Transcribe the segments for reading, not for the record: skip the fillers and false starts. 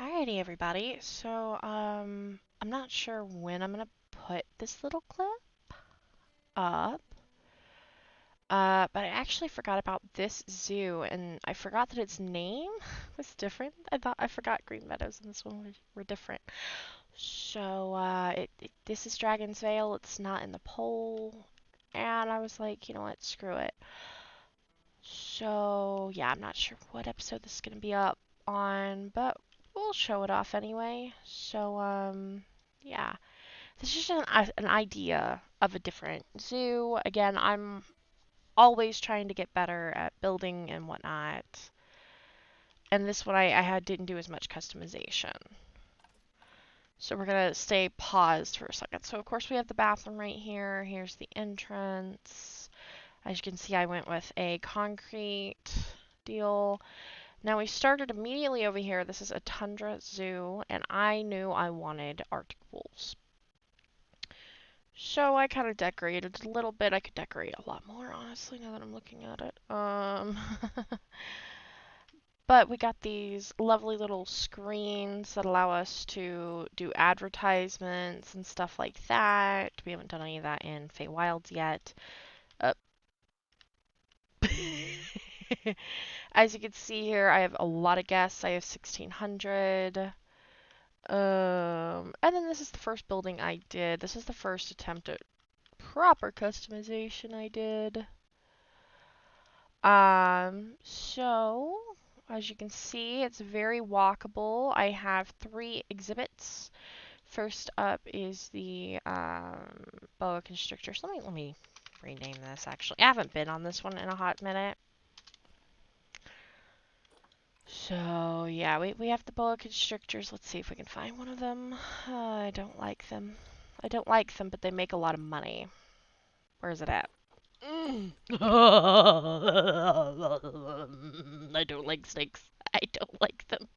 Alrighty, everybody. So, I'm not sure when I'm gonna put this little clip up. But I actually forgot about this zoo, and I forgot that its name was different. I forgot Green Meadows and this one were different. So, this is Dragon's Vale. It's not in the poll, and I was like, you know what? Screw it. So, yeah, I'm not sure what episode this is gonna be up on, but we'll show it off anyway. So, yeah. This is just an idea of a different zoo. Again, I'm always trying to get better at building and whatnot. And this one I didn't do as much customization. So we're gonna stay paused for a second. So of course we have the bathroom right here. Here's the entrance. As you can see, I went with a concrete deal. Now we started immediately over here. This is a tundra zoo, and I knew I wanted Arctic wolves. So I kind of decorated a little bit. I could decorate a lot more, honestly, now that I'm looking at it. But we got these lovely little screens that allow us to do advertisements and stuff like that. We haven't done any of that in Feywilds yet. Uh, As you can see here, I have a lot of guests. I have 1,600. And then this is the first building I did. This is the first attempt at proper customization I did. So as you can see, it's very walkable. I have 3 exhibits. First up is the boa constrictor. So let me rename this actually. I haven't been on this one in a hot minute. So yeah, we have the boa constrictors. Let's see if we can find one of them. I don't like them. I don't like them, but they make a lot of money. Where is it at? I don't like snakes. I don't like them.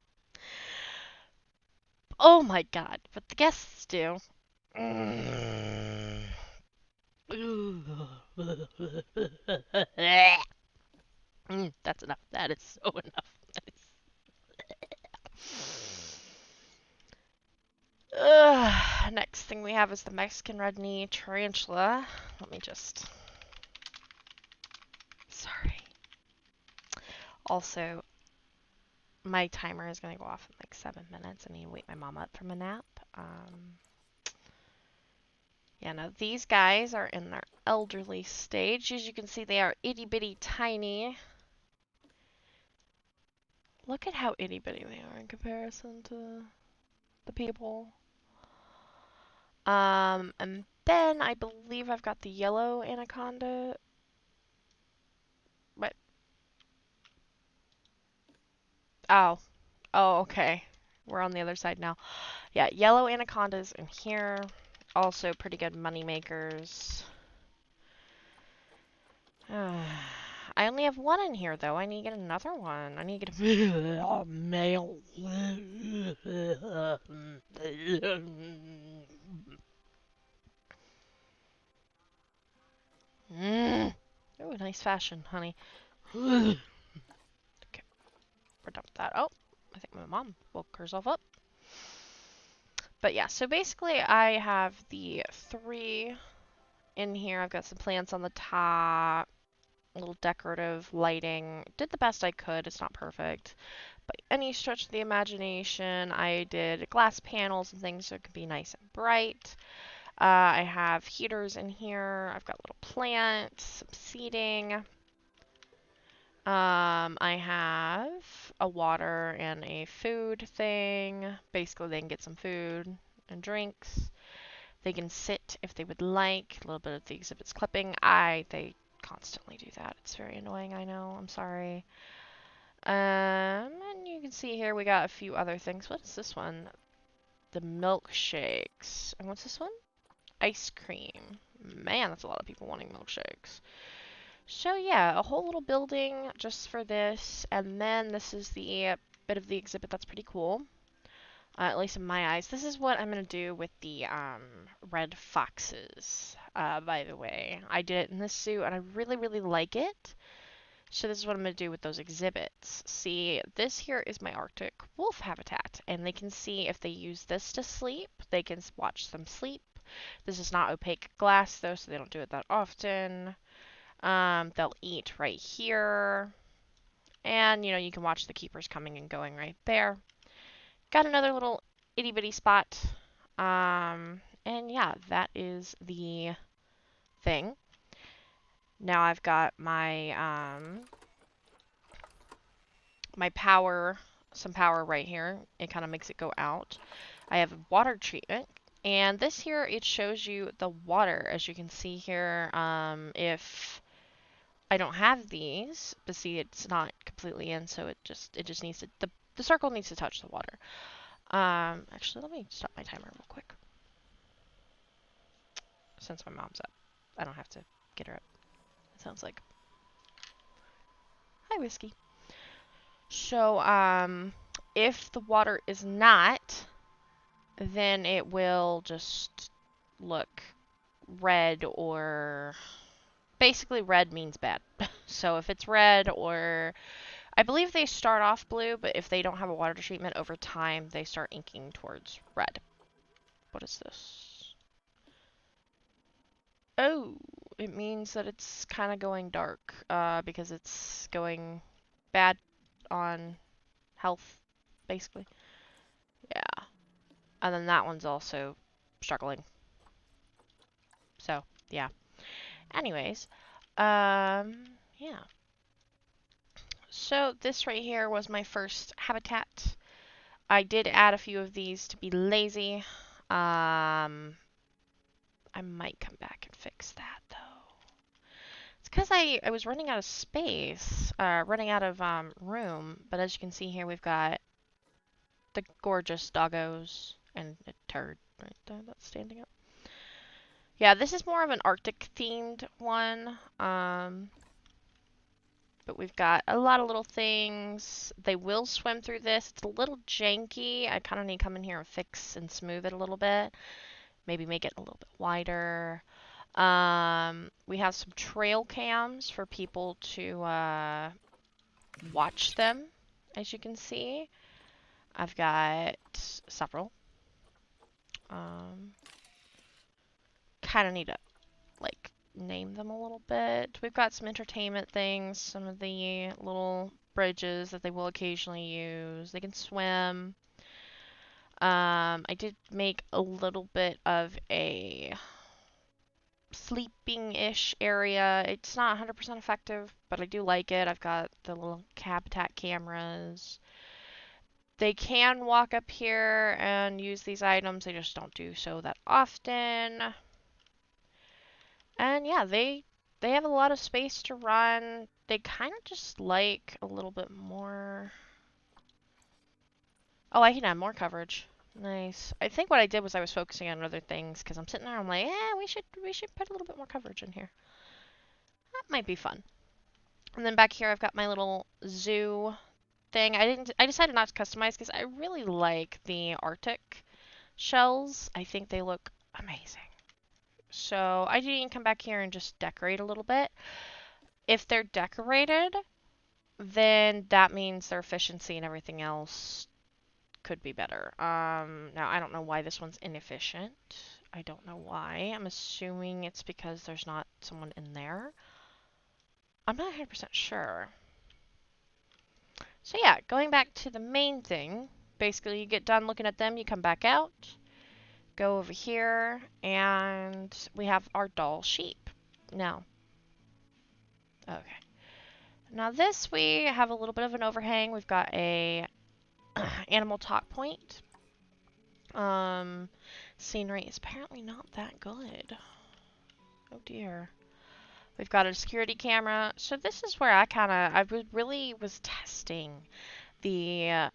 Oh my god, but the guests do. That's enough. That is so enough. Next thing we have is the Mexican red knee tarantula. Let me just. Sorry. Also, my timer is going to go off in like 7 minutes. I need to wake my mom up from a nap. Yeah, now these guys are in their elderly stage. As you can see, they are itty bitty tiny. Look at how itty bitty they are in comparison to the people. And then I believe I've got the yellow anaconda. What? Oh. Oh, okay. We're on the other side now. Yeah, yellow anacondas in here. Also pretty good money makers. I only have 1 in here, though. I need to get another one. I need to get a male. Oh, nice fashion, honey. Okay, we're done with that. Oh, I think my mom woke herself up. But yeah, so basically I have the 3 in here. I've got some plants on the top, a little decorative lighting. Did the best I could. It's not perfect. By any stretch of the imagination, I did glass panels and things so it could be nice and bright. I have heaters in here. I've got little plants, some seating. I have a water and a food thing. Basically, they can get some food and drinks. They can sit if they would like. A little bit of the exhibit's clipping. They constantly do that. It's very annoying, I know. I'm sorry. And you can see here we got a few other things. What is this one? The milkshakes. And what's this one? Ice cream. Man, that's a lot of people wanting milkshakes. So yeah, a whole little building just for this. And then this is the bit of the exhibit that's pretty cool. At least in my eyes. This is what I'm going to do with the red foxes, by the way. I did it in this suit, and I really, really like it. So this is what I'm going to do with those exhibits. See, this here is my Arctic wolf habitat, and they can see if they use this to sleep, they can watch them sleep. This is not opaque glass though, so they don't do it that often. They'll eat right here. And, you know, you can watch the keepers coming and going right there. Got another little itty bitty spot. And yeah, that is the thing. Now I've got my my power, some power right here. It kind of makes it go out. I have water treatment. And this here, it shows you the water, as you can see here. If I don't have these, but see, it's not completely in, so it just needs to, the circle needs to touch the water. Actually, let me stop my timer real quick. Since my mom's up, I don't have to get her up. It sounds like. Hi, Whiskey. So, if the water is not, then it will just look red, or basically red means bad. So if it's red, or I believe they start off blue, but if they don't have a water treatment over time, they start inking towards red. What is this? Oh, it means that it's kind of going dark, because it's going bad on health, basically. Yeah. And then that one's also struggling. So, yeah. Anyways, yeah. So this right here was my first habitat. I did add a few of these to be lazy. I might come back and fix that though. It's because I was running out of space, running out of room. But as you can see here, we've got the gorgeous doggos and a turd right there that's standing up. Yeah, this is more of an Arctic themed one. But we've got a lot of little things. They will swim through this. It's a little janky. I kind of need to come in here and fix and smooth it a little bit. Maybe make it a little bit wider. We have some trail cams for people to watch them, as you can see. I've got several. Kind of need to, like, name them a little bit. We've got some entertainment things, some of the little bridges that they will occasionally use. They can swim. I did make a little bit of a sleeping-ish area. It's not 100% effective, but I do like it. I've got the little habitat cameras. They can walk up here and use these items. They just don't do so that often. And yeah, they have a lot of space to run. They kind of just like a little bit more. Oh, I can add more coverage. Nice. I think what I did was I was focusing on other things because I'm sitting there. I'm like, we should put a little bit more coverage in here. That might be fun. And then back here, I've got my little zoo thing. I decided not to customize because I really like the Arctic shells. I think they look amazing. So I didn't come back here and just decorate a little bit. If they're decorated, then that means their efficiency and everything else could be better. Now I don't know why this one's inefficient. I don't know why. I'm assuming it's because there's not someone in there. I'm not 100% sure. So yeah, going back to the main thing, basically you get done looking at them, you come back out, go over here, and we have our doll sheep. Now, okay. Now this, we have a little bit of an overhang. We've got a animal talk point. Scenery is apparently not that good. Oh dear. We've got a security camera. So this is where I really was testing the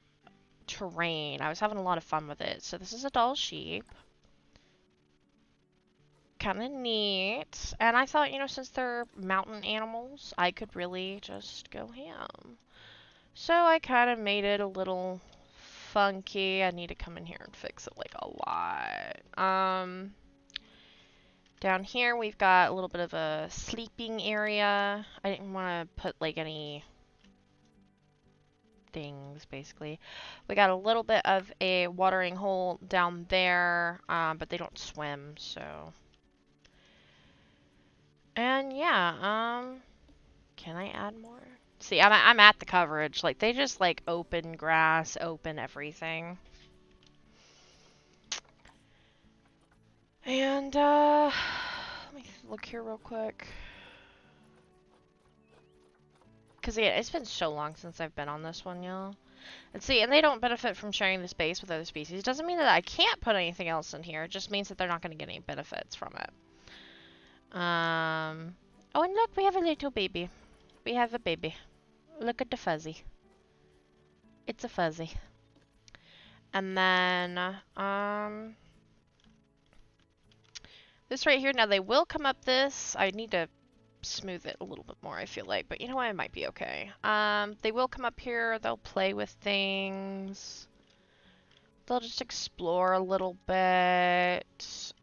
terrain. I was having a lot of fun with it. So this is a doll sheep. Kind of neat. And I thought, you know, since they're mountain animals, I could really just go ham. So I kind of made it a little funky. I need to come in here and fix it like a lot. Down here we've got a little bit of a sleeping area. I didn't want to put like any things, basically. We got a little bit of a watering hole down there, but they don't swim, so. And yeah, can I add more? See, I'm at the coverage. Like, they just, like, open grass, open everything. And, let me look here real quick. Because, yeah, it's been so long since I've been on this one, y'all. And see, and they don't benefit from sharing the space with other species. It doesn't mean that I can't put anything else in here. It just means that they're not going to get any benefits from it. Oh, and look, we have a little baby. We have a baby. Look at the fuzzy. It's a fuzzy. And then, this right here, now they will come up this. I need to smooth it a little bit more, I feel like, but you know what, it might be okay. They will come up here, they'll play with things. They'll just explore a little bit.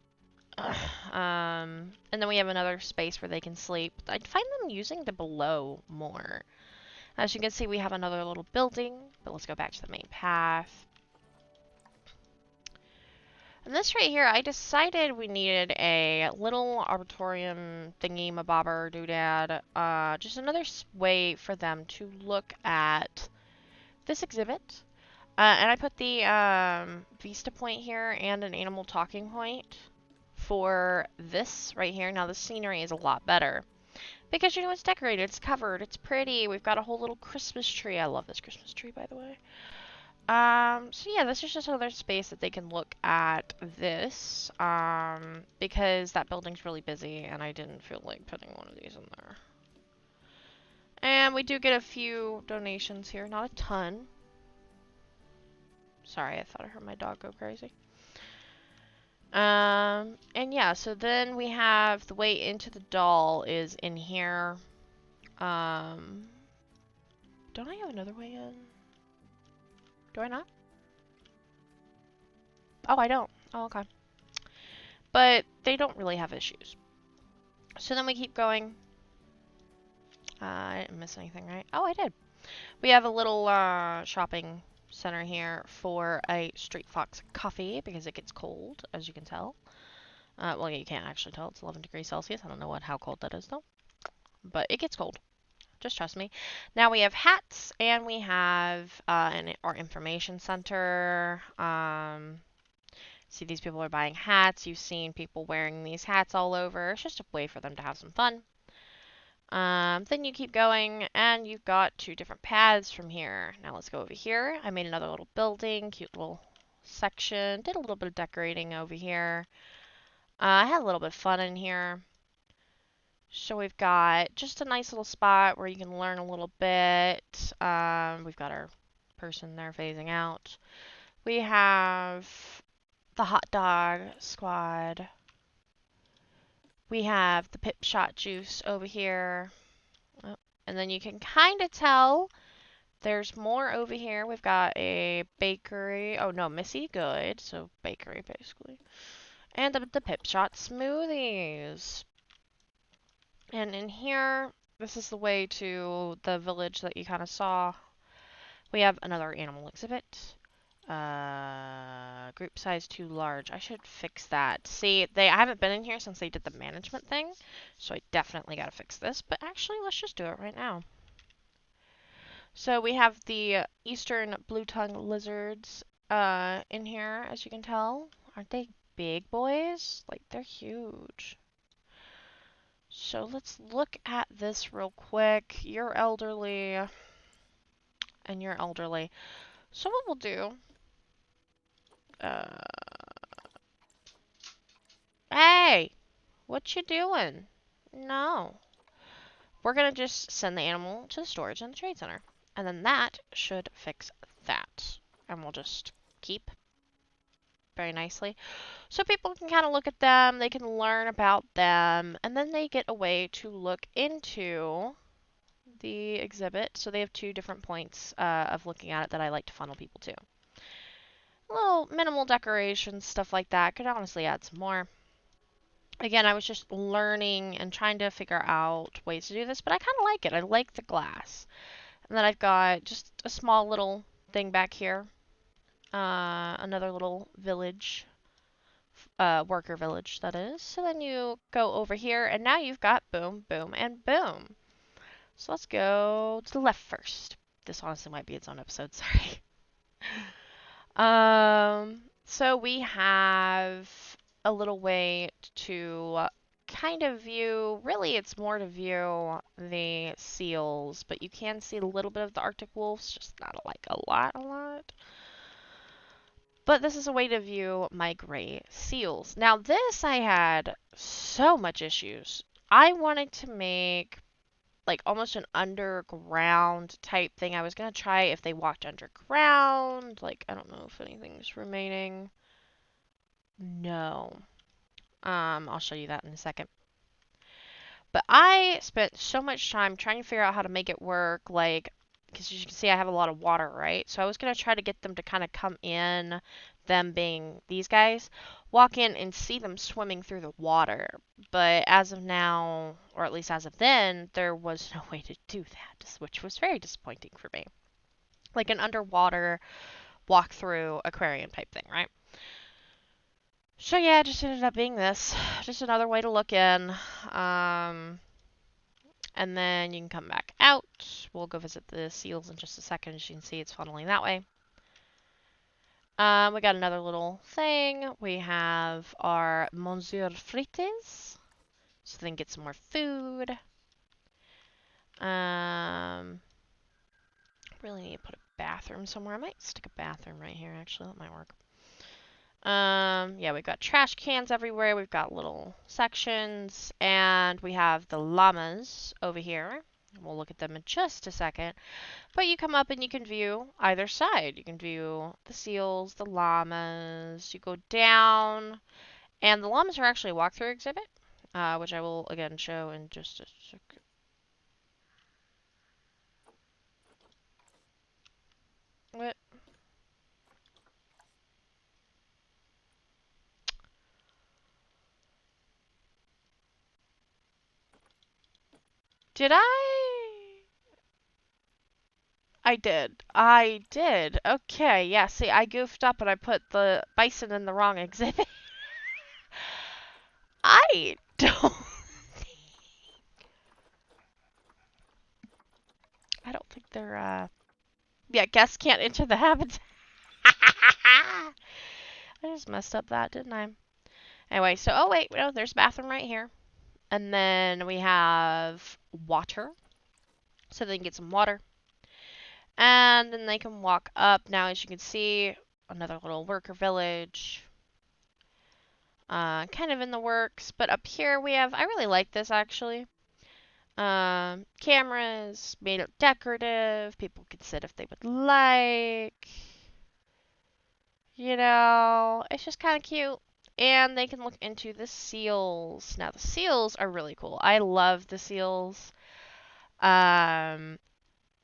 And then we have another space where they can sleep. I find them using the below more. As you can see, we have another little building, but let's go back to the main path. And this right here, I decided we needed a little arboretum thingy-mabobber doodad. Just another way for them to look at this exhibit. And I put the vista point here and an animal talking point for this right here. Now the scenery is a lot better because you know it's decorated, it's covered, it's pretty. We've got a whole little Christmas tree. I love this Christmas tree, by the way. So yeah, this is just another space that they can look at this, because that building's really busy and I didn't feel like putting one of these in there. And we do get a few donations here, not a ton. Sorry, I thought I heard my dog go crazy. And yeah, so then we have the way into the doll is in here. Don't I have another way in? Do I not? Oh, I don't. Oh, okay. But they don't really have issues. So then we keep going. I didn't miss anything, right? Oh, I did. We have a little shopping center here for a Street Fox coffee because it gets cold, as you can tell. Well, you can't actually tell. It's 11 degrees Celsius. I don't know how cold that is, though. But it gets cold. Just trust me. Now we have hats, and we have our information center. See, these people are buying hats. You've seen people wearing these hats all over. It's just a way for them to have some fun. Then you keep going, and you've got 2 different paths from here. Now let's go over here. I made another little building, cute little section. Did a little bit of decorating over here. I had a little bit of fun in here. So we've got just a nice little spot where you can learn a little bit. We've got our person there phasing out. We have the hot dog squad. We have the pip shot juice over here. Oh, and then you can kind of tell there's more over here. We've got a bakery. Oh no, Missy Good. So bakery basically. And the pip shot smoothies. And in here, this is the way to the village that you kind of saw. We have another animal exhibit. Group size too large. I should fix that. See, I haven't been in here since they did the management thing, so I definitely gotta fix this. But actually, let's just do it right now. So we have the eastern blue-tongue lizards in here, as you can tell. Aren't they big boys? Like, they're huge. So let's look at this real quick. You're elderly, and you're elderly. So what we'll do... Hey! What you doing? No. We're gonna just send the animal to the storage in the trade center. And then that should fix that. And we'll just keep very nicely. So people can kind of look at them, they can learn about them, and then they get a way to look into the exhibit. So they have 2 different points of looking at it that I like to funnel people to. A little minimal decorations, stuff like that. Could honestly add some more. Again, I was just learning and trying to figure out ways to do this, but I kind of like it. I like the glass. And then I've got just a small little thing back here. Another little village, worker village, that is. So then you go over here, and now you've got boom, boom, and boom. So let's go to the left first. This honestly might be its own episode, sorry. So we have a little way to kind of view, really it's more to view the seals, but you can see a little bit of the Arctic wolves, just not like a lot. But this is a way to view my gray seals. Now this I had so much issues. I wanted to make like almost an underground type thing. I was gonna try if they walked underground. Like, I don't know if anything's remaining. No. I'll show you that in a second. But I spent so much time trying to figure out how to make it work, like, because you can see I have a lot of water, right? So I was gonna try to get them to kind of come in, them being these guys, walk in and see them swimming through the water. But as of now, or at least as of then, there was no way to do that, which was very disappointing for me. Like an underwater walk through aquarium type thing, right? So yeah, it just ended up being this. Just another way to look in. And then you can come back out. We'll go visit the seals in just a second. As you can see, it's funneling that way. We got another little thing. We have our Monsieur Frites. So then get some more food. Really need to put a bathroom somewhere. I might stick a bathroom right here, actually. That might work. Yeah, we've got trash cans everywhere. We've got little sections. And we have the llamas over here. We'll look at them in just a second. But you come up and you can view either side. You can view the seals, the llamas. You go down. And the llamas are actually a walkthrough exhibit, which I will again show in just a second. What? Did I? I did. I did. Okay, yeah, see, I goofed up and I put the bison in the wrong exhibit. I don't I don't think they're yeah, guests can't enter the habitat. I just messed up that, didn't I? Anyway, so oh wait, no, there's a bathroom right here. And then we have water. So they can get some water. And then they can walk up. Now, as you can see, another little worker village. Kind of in the works. But up here we have, I really like this actually. Cameras, made it decorative. People can sit if they would like. You know, it's just kind of cute. And they can look into the seals. Now, the seals are really cool. I love the seals. Um,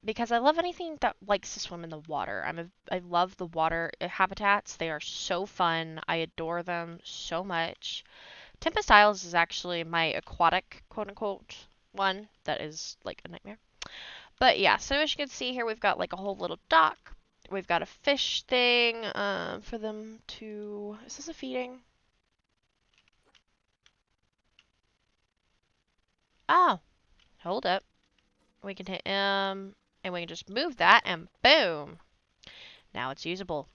because I love anything that likes to swim in the water. I love the water habitats. They are so fun. I adore them so much. Tempest Isles is actually my aquatic, quote unquote, one that is like a nightmare. But yeah, so as you can see here, we've got like a whole little dock. We've got a fish thing for them to. Is this a feeding? Oh, hold up. We can hit M, and we can just move that, and boom. Now it's usable.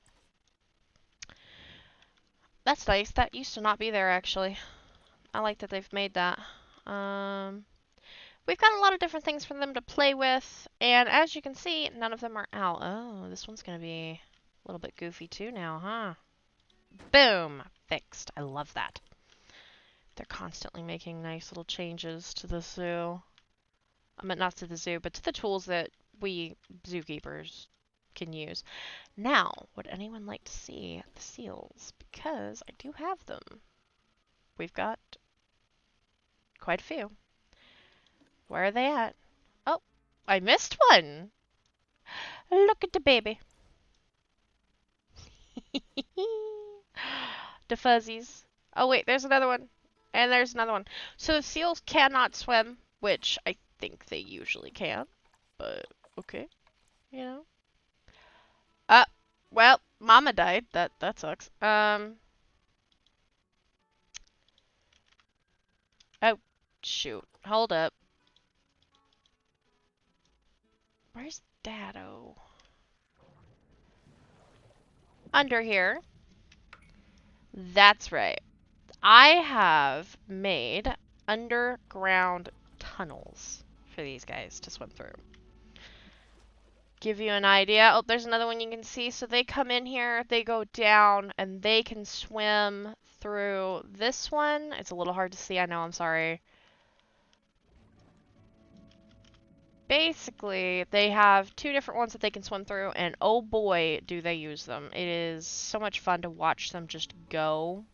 That's nice. That used to not be there, actually. I like that they've made that. Um, we've got a lot of different things for them to play with, and as you can see, none of them are out. Oh, this one's going to be a little bit goofy too now, huh? Boom! Fixed. I love that. They're constantly making nice little changes to the zoo. I mean, not to the zoo, but to the tools that we zookeepers can use. Now, would anyone like to see the seals? Because I do have them. We've got quite a few. Where are they at? Oh, I missed one. Look at the baby. The fuzzies. Oh wait, there's another one. And there's another one. So the seals cannot swim, which I think they usually can. But, okay. You know? Uh, well, Mama died. That sucks. Oh, shoot. Hold up. Where's Dado? Under here. That's right. I have made underground tunnels for these guys to swim through. Give you an idea. Oh, there's another one you can see. So they come in here, they go down, and they can swim through this one. It's a little hard to see, I know, I'm sorry. Basically, they have two different ones that they can swim through, and oh boy, do they use them. It is so much fun to watch them just go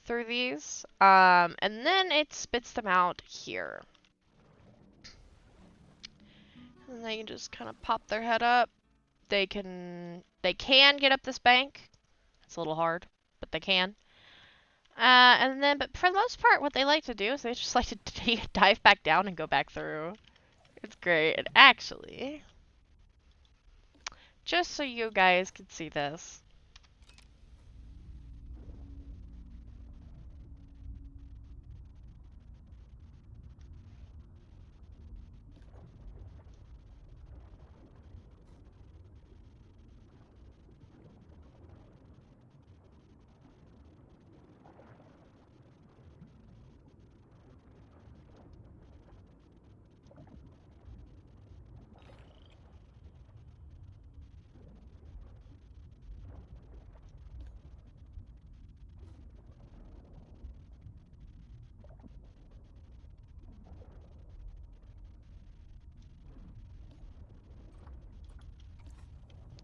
through these. And then it spits them out here. And they can just kind of pop their head up. They can get up this bank. It's a little hard, but they can. And then, but for the most part, what they like to do is they just like to dive back down and go back through. It's great. And actually, just so you guys can see this.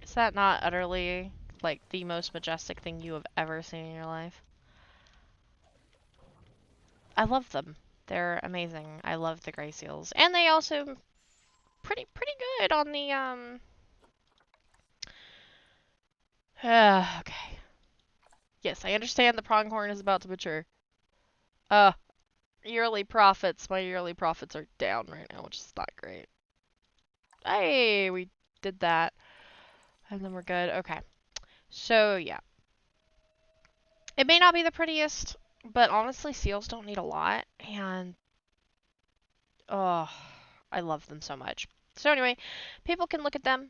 Is that not utterly, like, the most majestic thing you have ever seen in your life? I love them. They're amazing. I love the gray seals. And they also pretty good on the okay. Yes, I understand the pronghorn is about to mature. Uh yearly profits. My yearly profits are down right now, which is not great. Hey, we did that. And then we're good. Okay. So, yeah. It may not be the prettiest, but honestly, seals don't need a lot. And, oh, I love them so much. So anyway, people can look at them,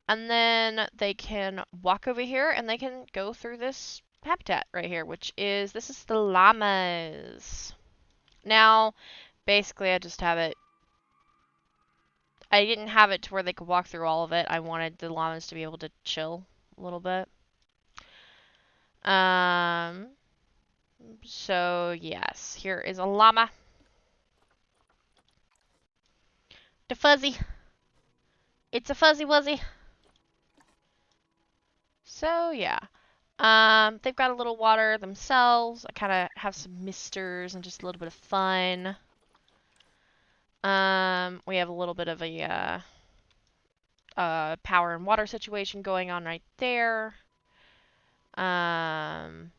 and then they can walk over here, and they can go through this habitat right here, which is, this is the llamas. Now, basically, I just have it, I didn't have it to where they could walk through all of it. I wanted the llamas to be able to chill a little bit. So yes, here is a llama. The fuzzy. It's a fuzzy wuzzy. So yeah. They've got a little water themselves. I kind of have some misters and just a little bit of fun. We have a little bit of a power and water situation going on right there. Oh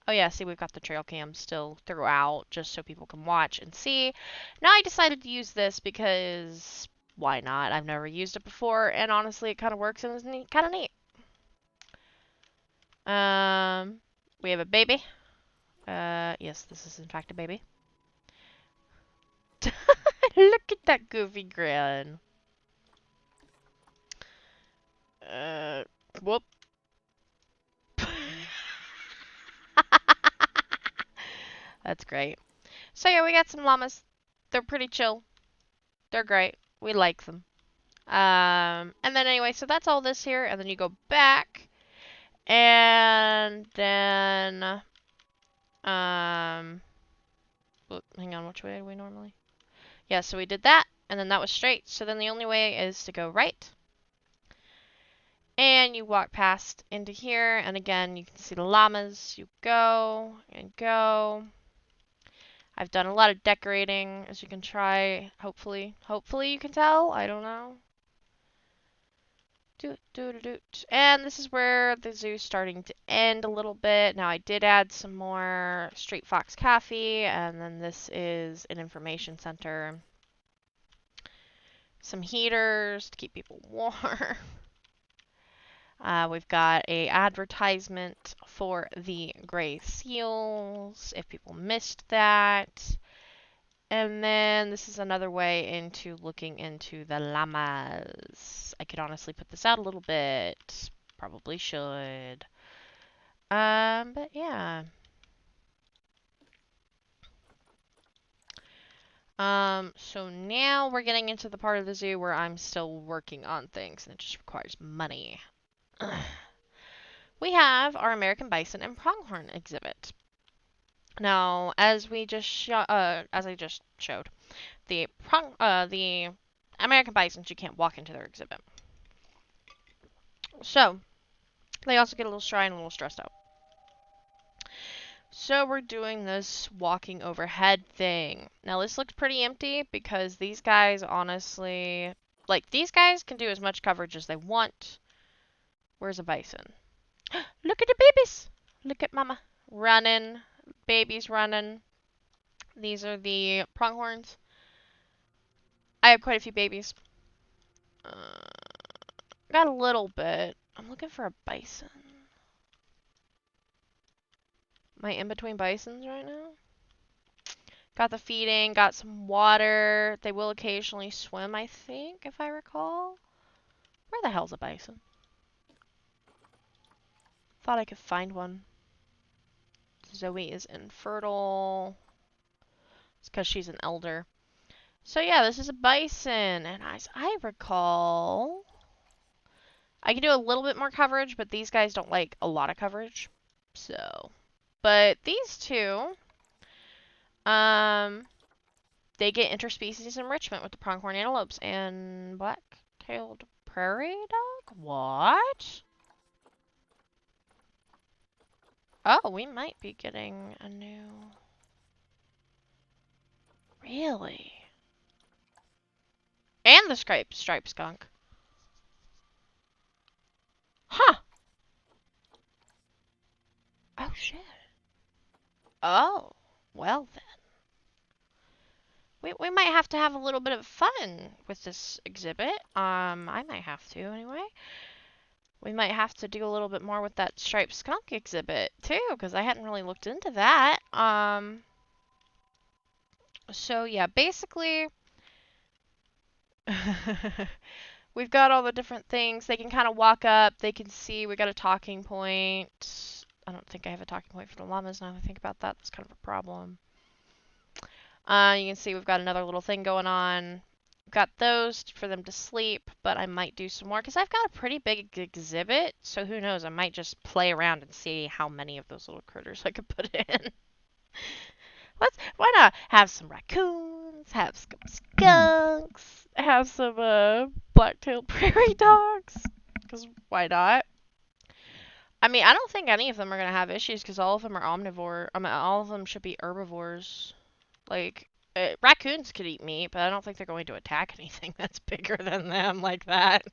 yeah, see, we've got the trail cam still throughout, just so people can watch and see. Now I decided to use this because why not? I've never used it before, and honestly, it kind of works and is neat, kind of neat. We have a baby. Yes, this is in fact a baby. Look at that goofy grin. Whoop. That's great. So yeah, we got some llamas. They're pretty chill. They're great. We like them. And then anyway, so that's all this here, and then you go back, and then, hang on, which way do we normally? Yeah, so we did that, and then that was straight, so then the only way is to go right, and you walk past into here, and again, you can see the llamas. You go, and go. I've done a lot of decorating, as you can try, hopefully. Hopefully you can tell, I don't know. And this is where the zoo's starting to end a little bit. Now I did add some more Street Fox coffee, and then this is an information center. Some heaters to keep people warm. We've got a advertisement for the gray seals, if people missed that. And then this is another way into looking into the llamas. I could honestly put this out a little bit. Probably should. But yeah. So now we're getting into the part of the zoo where I'm still working on things and it just requires money. We have our American bison and pronghorn exhibit. Now, as I just showed, the American bisons, you can't walk into their exhibit. So they also get a little shy and a little stressed out. So we're doing this walking overhead thing. Now this looks pretty empty because these guys honestly, like these guys can do as much coverage as they want. Where's a bison? Look at the babies! Look at mama. Running. Babies running. These are the pronghorns. I have quite a few babies. Got a little bit. I'm looking for a bison. Am I in between bisons right now? Got the feeding, got some water. They will occasionally swim, I think, if I recall. Where the hell's a bison? Thought I could find one. Zoe is infertile. It's because she's an elder. So yeah, this is a bison. And as I recall, I can do a little bit more coverage, but these guys don't like a lot of coverage. So, but these two, they get interspecies enrichment with the pronghorn antelopes and black-tailed prairie dog? What? Oh, we might be getting a new... Really? And the striped skunk. Huh. Oh, shit. Oh. Well, then. We might have to have a little bit of fun with this exhibit. I might have to, anyway. We might have to do a little bit more with that striped skunk exhibit, too, because I hadn't really looked into that. So, yeah, basically... We've got all the different things. They can kind of walk up. They can see. We got a talking point. I don't think I have a talking point for the llamas now that I think about that. That's kind of a problem. You can see we've got another little thing going on. We've got those for them to sleep, but I might do some more because I've got a pretty big exhibit. So who knows? I might just play around and see how many of those little critters I could put in. Why not have some raccoons, have some skunks, have some black-tailed prairie dogs? Because why not? I mean, I don't think any of them are going to have issues because all of them are omnivore. I mean, all of them should be herbivores. Like, raccoons could eat meat, but I don't think they're going to attack anything that's bigger than them like that.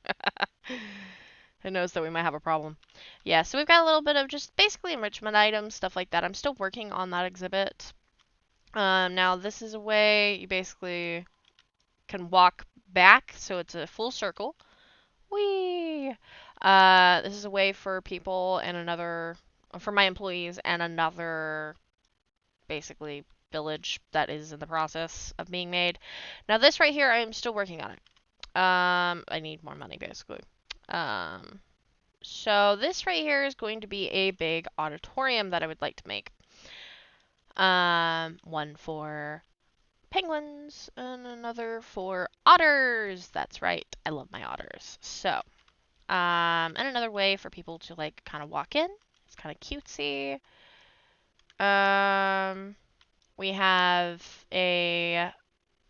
Who knows that we might have a problem. Yeah, so we've got a little bit of just basically enrichment items, stuff like that. I'm still working on that exhibit. Now this is a way you basically can walk back, so it's a full circle. Whee! This is a way for people and for my employees and another, basically, village that is in the process of being made. Now this right here, I am still working on it. I need more money, basically. So this right here is going to be a big auditorium that I would like to make. One for penguins and another for otters. That's right. I love my otters. So, and another way for people to like kind of walk in. It's kind of cutesy. We have a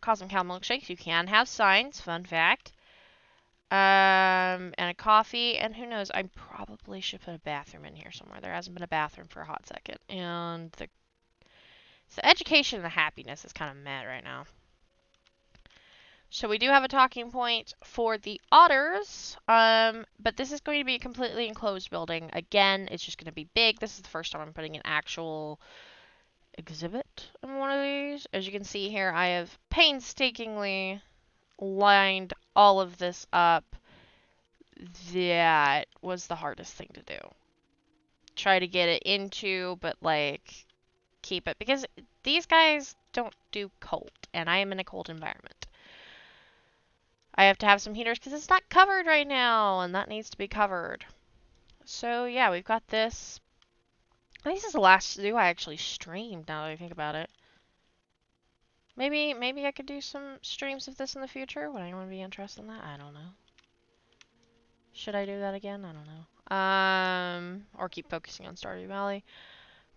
Cosmic Cow milkshake. You can have signs. Fun fact. And a coffee, and who knows, I probably should put a bathroom in here somewhere. There hasn't been a bathroom for a hot second. And the education and the happiness is kind of mad right now. So we do have a talking point for the otters, but this is going to be a completely enclosed building. Again, it's just going to be big. This is the first time I'm putting an actual exhibit in one of these. As you can see here, I have painstakingly lined all of this up. That was the hardest thing to do. Try to get it into, but like keep it, because these guys don't do cold, and I am in a cold environment. I have to have some heaters because it's not covered right now, and that needs to be covered. So yeah, we've got this. I think this is the last zoo I actually streamed, now that I think about it. Maybe I could do some streams of this in the future. Would anyone be interested in that? I don't know. Should I do that again? I don't know. Or keep focusing on Stardew Valley.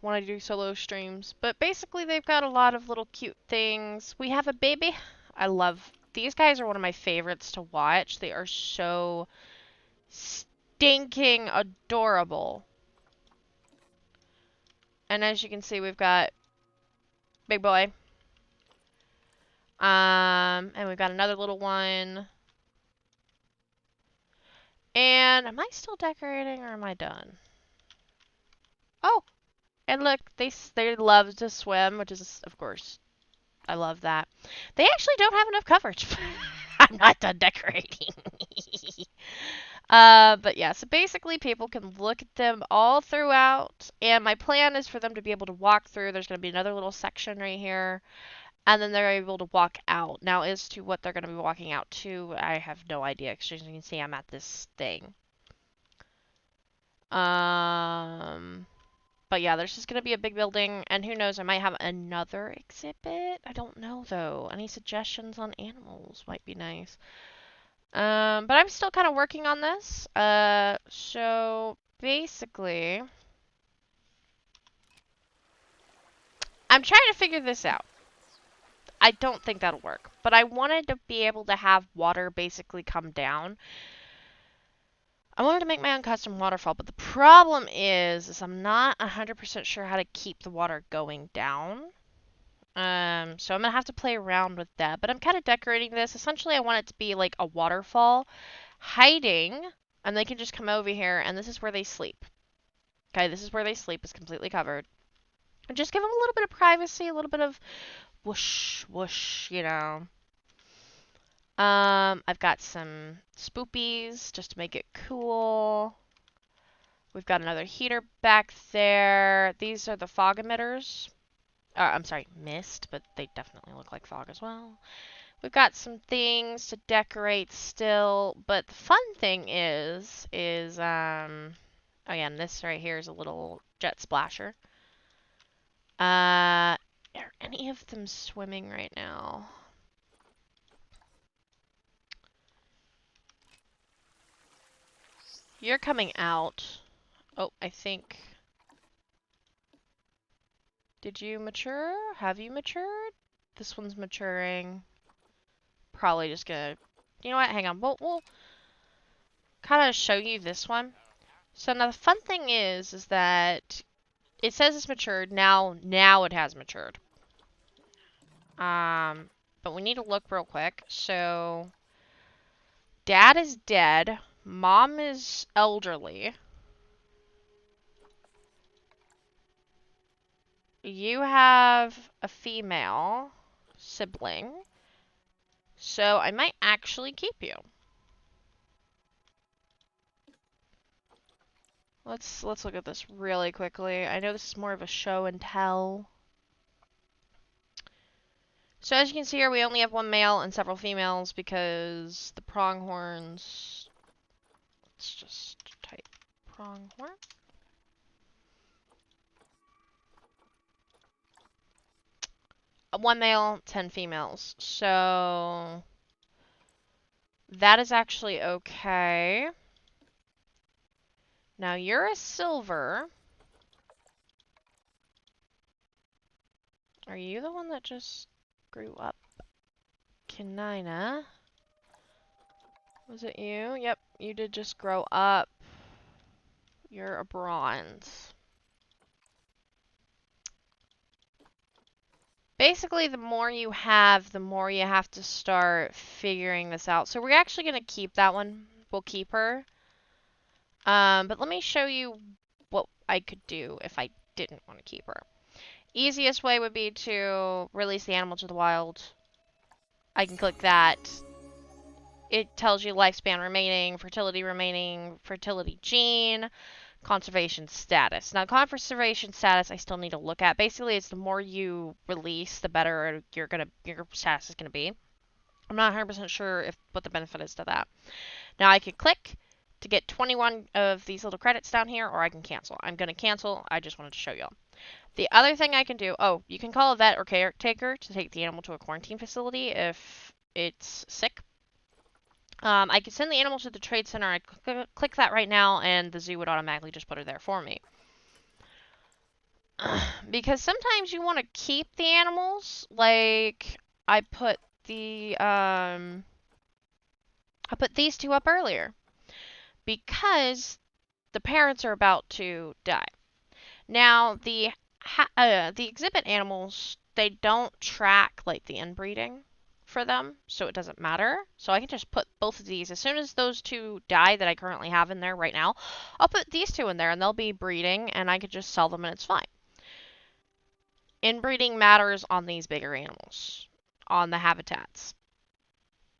Want to do solo streams. But basically, they've got a lot of little cute things. We have a baby. I love... These guys are one of my favorites to watch. They are so stinking adorable. And as you can see, we've got big boy. And we've got another little one. And am I still decorating or am I done? Oh, and look, they love to swim, which is, of course, I love that. They actually don't have enough coverage. I'm not done decorating. But yeah, so basically people can look at them all throughout, and my plan is for them to be able to walk through. There's going to be another little section right here, and then they're able to walk out. Now, as to what they're going to be walking out to, I have no idea, because as you can see, I'm at this thing. But yeah, there's just going to be a big building, and who knows, I might have another exhibit? I don't know, though. Any suggestions on animals might be nice. But I'm still kind of working on this. So basically, I'm trying to figure this out. I don't think that'll work, but I wanted to be able to have water basically come down. I wanted to make my own custom waterfall, but the problem is I'm not 100% sure how to keep the water going down. So I'm gonna have to play around with that, but I'm kind of decorating this. Essentially, I want it to be like a waterfall hiding, and they can just come over here, and this is where they sleep. Okay, this is where they sleep. It's completely covered. And just give them a little bit of privacy, a little bit of whoosh, whoosh, you know. I've got some spoopies just to make it cool. We've got another heater back there. These are the fog emitters. I'm sorry, mist, but they definitely look like fog as well. We've got some things to decorate still, but the fun thing is, again, this right here is a little jet splasher. Are any of them swimming right now? You're coming out. Oh, I think... Did you mature? Have you matured? This one's maturing. Probably just gonna... You know what? Hang on. We'll kind of show you this one. So now the fun thing is that it says it's matured. Now it has matured. But we need to look real quick. So, Dad is dead. Mom is elderly. You have a female sibling. So I might actually keep you. Let's look at this really quickly. I know this is more of a show and tell. So as you can see here, we only have one male and several females because the pronghorns... Let's just type pronghorn. One male, 10 females. So that is actually okay. Now you're a silver. Are you the one that just grew up? Kanina. Was it you? Yep, you did just grow up. You're a bronze. Basically, the more you have, the more you have to start figuring this out. So we're actually going to keep that one. We'll keep her. But let me show you what I could do if I didn't want to keep her. Easiest way would be to release the animal to the wild. I can click that. It tells you lifespan remaining, fertility gene, conservation status. Now, conservation status I still need to look at. Basically, it's the more you release, the better your status is gonna be. I'm not 100% sure what the benefit is to that. Now, I could click to get 21 of these little credits down here, or I can cancel. I'm gonna cancel. I just wanted to show y'all. The other thing I can do, you can call a vet or caretaker to take the animal to a quarantine facility if it's sick. I could send the animal to the trade center. I click that right now, and the zoo would automatically just put her there for me. Because sometimes you want to keep the animals. Like I put these two up earlier because the parents are about to die. Now the exhibit animals, they don't track like the inbreeding for them, so it doesn't matter. So I can just put both of these. As soon as those two die that I currently have in there right now, I'll put these two in there and they'll be breeding and I could just sell them and it's fine. Inbreeding matters on these bigger animals, on the habitats.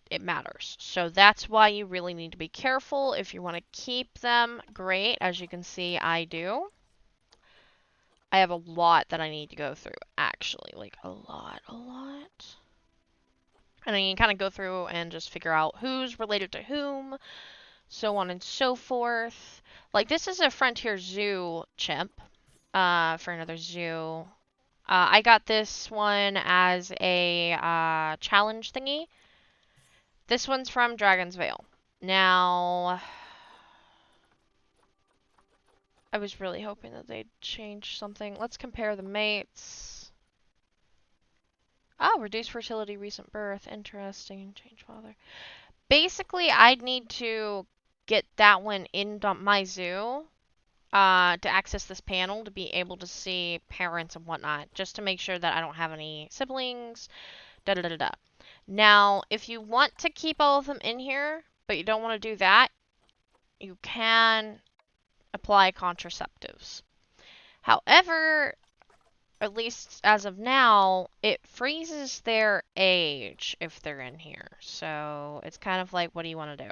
It matters. So that's why you really need to be careful. If you want to keep them, great. As you can see, I do. I have a lot that I need to go through, actually. Like, a lot. And then you can kind of go through and just figure out who's related to whom, so on and so forth. Like, this is a Frontier Zoo chimp, for another zoo. I got this one as a, challenge thingy. This one's from Dragon's Vale. Now, I was really hoping that they'd change something. Let's compare the mates. Oh, reduced fertility, recent birth. Interesting. Change father. Basically, I'd need to get that one in my zoo to access this panel to be able to see parents and whatnot, just to make sure that I don't have any siblings. Da da da da. Now, if you want to keep all of them in here, but you don't want to do that, you can apply contraceptives. However, at least as of now, it freezes their age if they're in here. So it's kind of like, what do you want to do?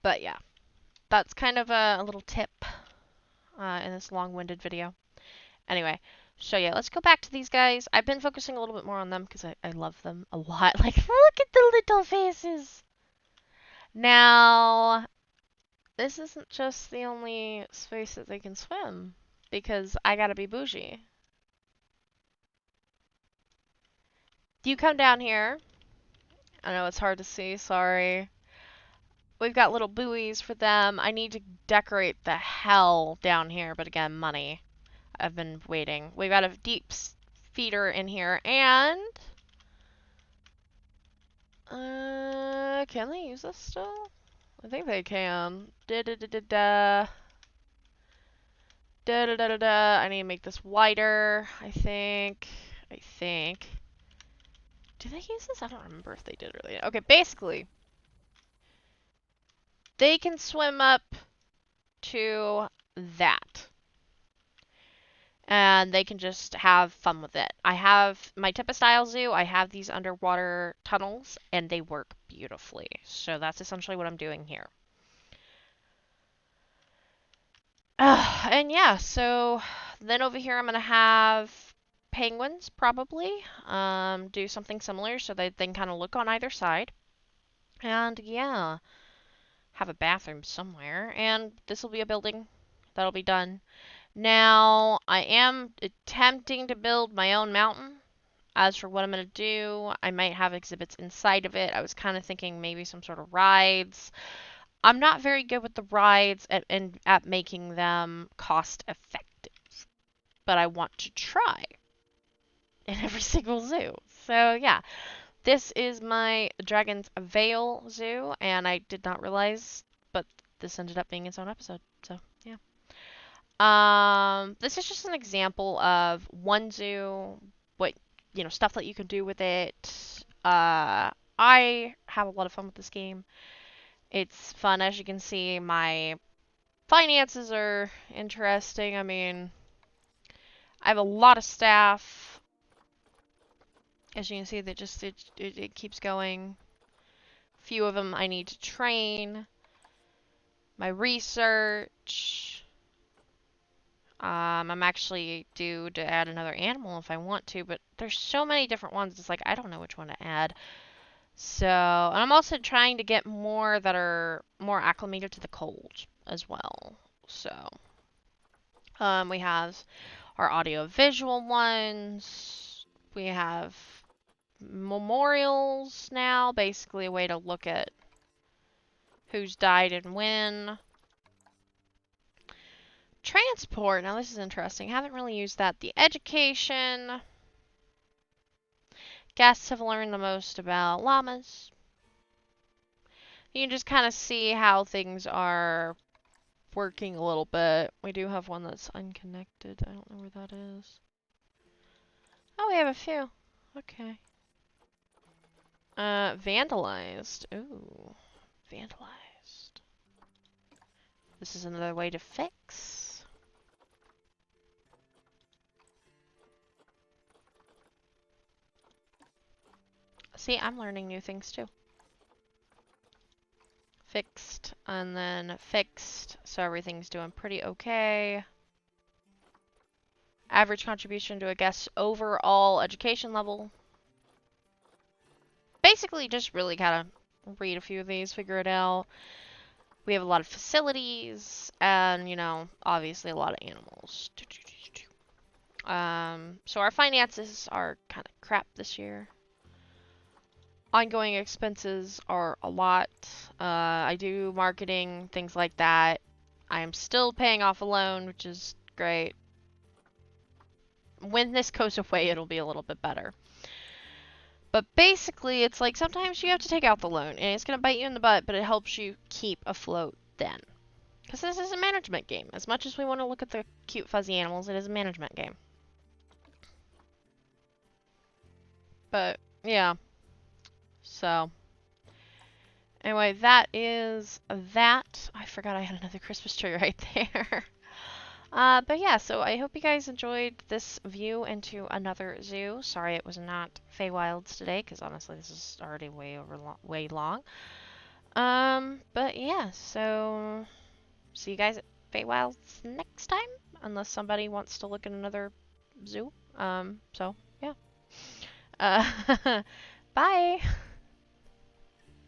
But yeah, that's kind of a little tip in this long-winded video. Anyway, so yeah, let's go back to these guys. I've been focusing a little bit more on them because I love them a lot. Like, look at the little faces! Now, this isn't just the only space that they can swim, because I gotta be bougie. You come down here. I know it's hard to see, sorry. We've got little buoys for them. I need to decorate the hell down here, but again, money. I've been waiting. We've got a deep feeder in here, and... can they use this still? I think they can. Da-da-da-da-da. Da-da-da-da-da. I need to make this wider, I think. Do they use this? I don't remember if they did or they... Okay, basically, they can swim up to that. And they can just have fun with it. I have my Tippa style zoo. I have these underwater tunnels, and they work beautifully. So that's essentially what I'm doing here. And yeah, so then over here I'm gonna have penguins probably. Do something similar so that they can kind of look on either side. And yeah, have a bathroom somewhere. And this will be a building that'll be done. Now, I am attempting to build my own mountain. As for what I'm going to do, I might have exhibits inside of it. I was kind of thinking maybe some sort of rides. I'm not very good with the rides at making them cost effective, but I want to try in every single zoo. So yeah, this is my Dragon's Vale Zoo, and I did not realize, but this ended up being its own episode. So yeah. This is just an example of one zoo, what, stuff that you can do with it. I have a lot of fun with this game. It's fun, as you can see. My finances are interesting. I mean, I have a lot of staff. As you can see, that just it keeps going. Few of them I need to train. My research. I'm actually due to add another animal if I want to, but there's so many different ones. It's like I don't know which one to add. So, and I'm also trying to get more that are more acclimated to the cold as well. So, we have our audio-visual ones. We have memorials now, basically a way to look at who's died and when. Transport, now this is interesting. Haven't really used that. The education. Guests have learned the most about llamas. You can just kind of see how things are working a little bit. We do have one that's unconnected. I don't know where that is. Oh, we have a few. Okay. Vandalized. Ooh. Vandalized. This is another way to fix. See, I'm learning new things too. Fixed, and then fixed, so everything's doing pretty okay. Average contribution to a guest's overall education level. Basically, just really kind of read a few of these, figure it out. We have a lot of facilities, and, obviously a lot of animals. So our finances are kind of crap this year. Ongoing expenses are a lot. I do marketing, things like that. I am still paying off a loan, which is great. When this goes away, it'll be a little bit better. But basically, it's like sometimes you have to take out the loan, and it's going to bite you in the butt, but it helps you keep afloat then. Because this is a management game. As much as we want to look at the cute fuzzy animals, it is a management game. But, yeah. So, anyway, that is that. I forgot I had another Christmas tree right there. But yeah, so I hope you guys enjoyed this view into another zoo. Sorry it was not Feywilds today, because honestly this is already way long. But yeah, so see you guys at Feywilds next time, unless somebody wants to look at another zoo. So yeah. Bye!